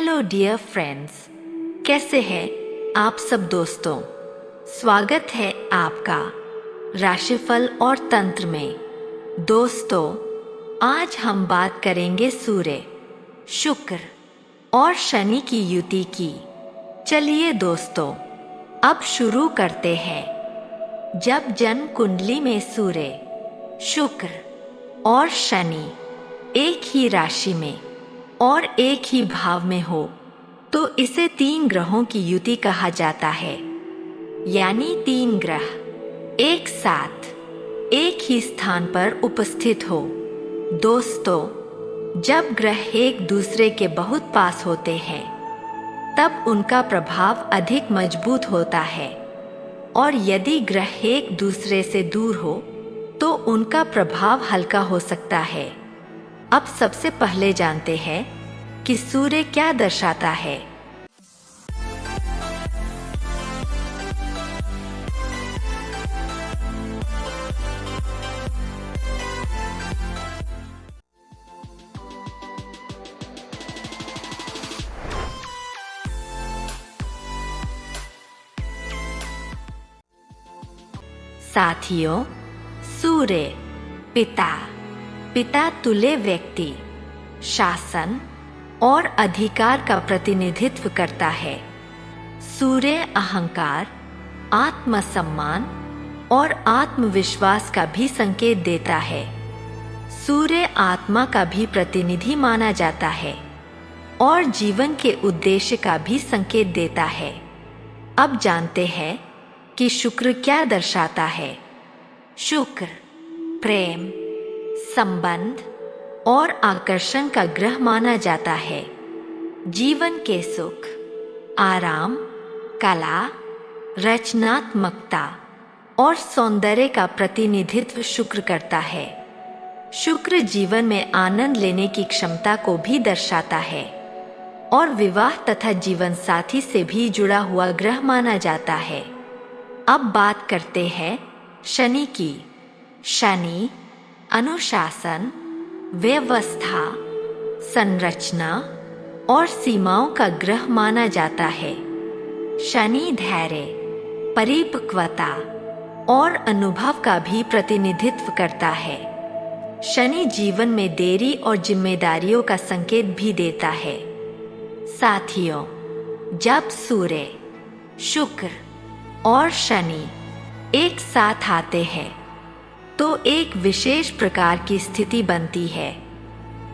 Hello dear friends, कैसे हैं आप सब दोस्तों। स्वागत है आपका राशिफल और तंत्र में। दोस्तों, आज हम बात करेंगे सूर्य, शुक्र और शनि की युति की। चलिए दोस्तों, अब शुरू करते हैं। जब जन्म कुंडली में सूर्य, शुक्र और शनि एक ही राशि में और एक ही भाव में हो तो इसे 3 ग्रहों की युति कहा जाता है। यानी 3 ग्रह एक साथ एक ही स्थान पर उपस्थित हो। दोस्तों, जब ग्रह एक दूसरे के बहुत पास होते हैं तब उनका प्रभाव अधिक मजबूत होता है, और यदि ग्रह एक दूसरे से दूर हो तो उनका प्रभाव हल्का हो सकता है। अब सबसे पहले जानते हैं कि सूर्य क्या दर्शाता है। साथियों, सूर्य पिता तुल्य व्यक्ति, शासन और अधिकार का प्रतिनिधित्व करता है। सूर्य अहंकार, आत्मसम्मान और आत्मविश्वास का भी संकेत देता है। सूर्य आत्मा का भी प्रतिनिधि माना जाता है और जीवन के उद्देश्य का भी संकेत देता है। अब जानते हैं कि शुक्र क्या दर्शाता है। शुक्र प्रेम, संबंध और आकर्षण का ग्रह माना जाता है। जीवन के सुख, आराम, कला, रचनात्मकता और सौंदर्य का प्रतिनिधित्व शुक्र करता है। शुक्र जीवन में आनंद लेने की क्षमता को भी दर्शाता है और विवाह तथा जीवन साथी से भी जुड़ा हुआ ग्रह माना जाता है। अब बात करते हैं शनि की। शनि अनुशासन, व्यवस्था, संरचना और सीमाओं का ग्रह माना जाता है। शनि धैर्य, परिपक्वता और अनुभव का भी प्रतिनिधित्व करता है। शनि जीवन में देरी और जिम्मेदारियों का संकेत भी देता है। साथियों, जब सूर्य, शुक्र और शनि एक साथ आते हैं तो एक विशेष प्रकार की स्थिति बनती है।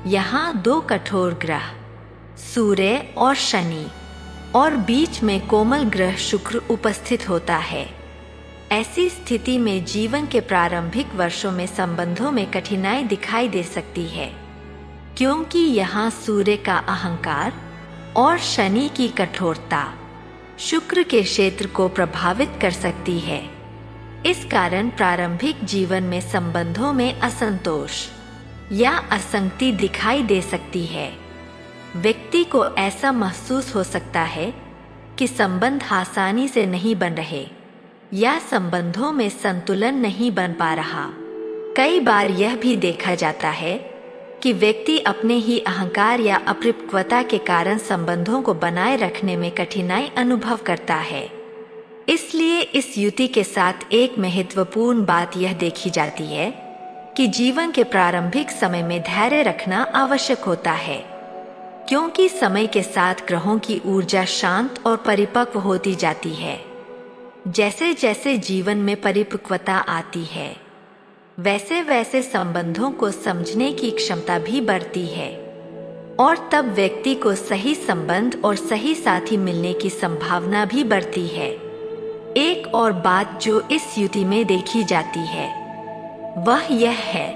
यहाँ 2 कठोर ग्रह, सूर्य और शनि, और बीच में कोमल ग्रह शुक्र उपस्थित होता है। ऐसी स्थिति में जीवन के प्रारंभिक वर्षों में संबंधों में कठिनाई दिखाई दे सकती है, क्योंकि यहाँ सूर्य का अहंकार और शनि की कठोरता शुक्र के क्षेत्र को प्रभावित कर सकती है। इस कारण प्रारंभिक जीवन में संबंधों में असंतोष या असंगति दिखाई दे सकती है। व्यक्ति को ऐसा महसूस हो सकता है कि संबंध आसानी से नहीं बन रहे या संबंधों में संतुलन नहीं बन पा रहा। कई बार यह भी देखा जाता है कि व्यक्ति अपने ही अहंकार या अपरिपक्वता के कारण संबंधों को बनाए रखने में कठिनाई अनुभव करता है। इसलिए इस युति के साथ एक महत्वपूर्ण बात यह देखी जाती है कि जीवन के प्रारंभिक समय में धैर्य रखना आवश्यक होता है, क्योंकि समय के साथ ग्रहों की ऊर्जा शांत और परिपक्व होती जाती है। जैसे जैसे जीवन में परिपक्वता आती है, वैसे वैसे संबंधों को समझने की क्षमता भी बढ़ती है, और तब व्यक्ति को सही संबंध और सही साथी मिलने की संभावना भी बढ़ती है। एक और बात जो इस युति में देखी जाती है वह यह है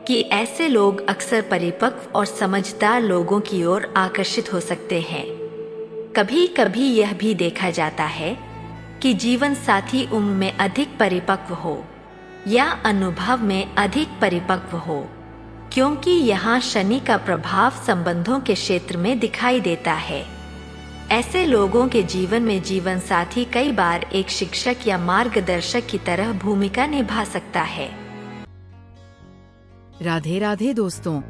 कि ऐसे लोग अक्सर परिपक्व और समझदार लोगों की ओर आकर्षित हो सकते हैं। कभी कभी यह भी देखा जाता है कि जीवन साथी उम्र में अधिक परिपक्व हो या अनुभव में अधिक परिपक्व हो, क्योंकि यहाँ शनि का प्रभाव संबंधों के क्षेत्र में दिखाई देता है। ऐसे लोगों के जीवन में जीवन साथी कई बार एक शिक्षक या मार्गदर्शक की तरह भूमिका निभा सकता है। राधे राधे दोस्तों,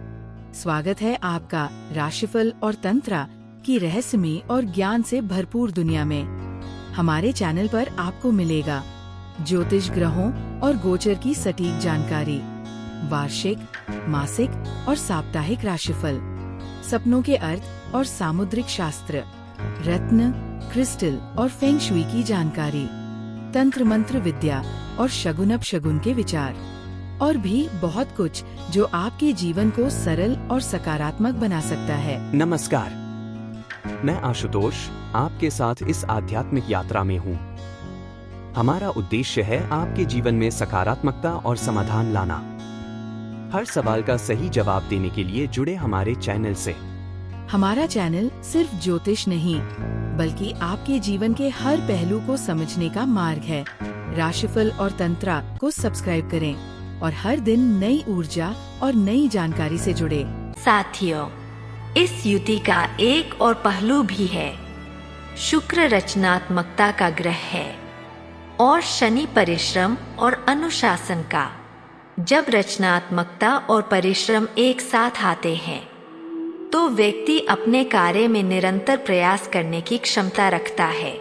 स्वागत है आपका राशिफल और तंत्र की रहस्यमय और ज्ञान से भरपूर दुनिया में। हमारे चैनल पर आपको मिलेगा ज्योतिष ग्रहों और गोचर की सटीक जानकारी, वार्षिक, मासिक और साप्ताहिक राशिफल, सपनों के अर्थ और सामुद्रिक शास्त्र, रत्न, क्रिस्टल और फेंग शुई की जानकारी, तंत्र मंत्र विद्या और शगुन अपशगुन के विचार, और भी बहुत कुछ जो आपके जीवन को सरल और सकारात्मक बना सकता है। नमस्कार, मैं आशुतोष आपके साथ इस आध्यात्मिक यात्रा में हूँ। हमारा उद्देश्य है आपके जीवन में सकारात्मकता और समाधान लाना। हर सवाल का सही जवाब देने के लिए जुड़े हमारे चैनल से। हमारा चैनल सिर्फ ज्योतिष नहीं, बल्कि आपके जीवन के हर पहलू को समझने का मार्ग है। राशिफल और तंत्रा को सब्सक्राइब करें और हर दिन नई ऊर्जा और नई जानकारी से जुड़े। साथियों, इस युति का एक और पहलू भी है। शुक्र रचनात्मकता का ग्रह है और शनि परिश्रम और अनुशासन का। जब रचनात्मकता और परिश्रम एक साथ आते हैं तो व्यक्ति अपने कार्य में निरंतर प्रयास करने की क्षमता रखता है।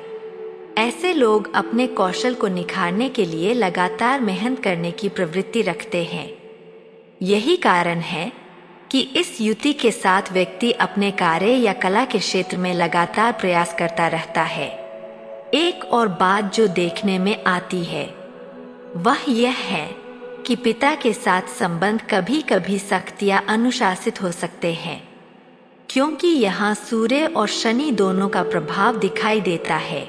ऐसे लोग अपने कौशल को निखारने के लिए लगातार मेहनत करने की प्रवृत्ति रखते हैं। यही कारण है कि इस युति के साथ व्यक्ति अपने कार्य या कला के क्षेत्र में लगातार प्रयास करता रहता है। एक और बात जो देखने में आती है वह यह है कि पिता के साथ संबंध कभी कभी सख्त या अनुशासित हो सकते हैं, क्योंकि यहाँ सूर्य और शनि दोनों का प्रभाव दिखाई देता है।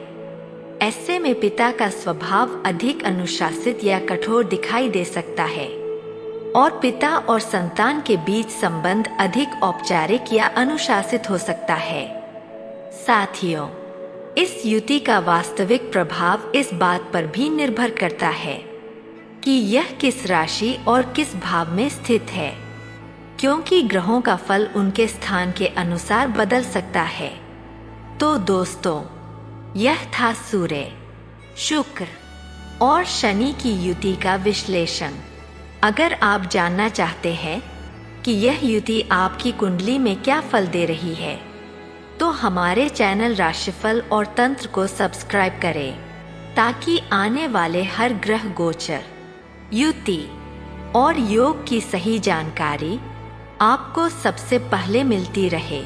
ऐसे में पिता का स्वभाव अधिक अनुशासित या कठोर दिखाई दे सकता है और पिता और संतान के बीच संबंध अधिक औपचारिक या अनुशासित हो सकता है। साथियों, इस युति का वास्तविक प्रभाव इस बात पर भी निर्भर करता है कि यह किस राशि और किस भाव में स्थित है, क्योंकि ग्रहों का फल उनके स्थान के अनुसार बदल सकता है। तो दोस्तों, यह था सूर्य, शुक्र और शनि की युति का विश्लेषण। अगर आप जानना चाहते हैं कि यह युति आपकी कुंडली में क्या फल दे रही है, तो हमारे चैनल राशिफल और तंत्र को सब्सक्राइब करें ताकि आने वाले हर ग्रह गोचर, युति और योग की सही जानकारी आपको सबसे पहले मिलती रहे।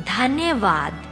धन्यवाद।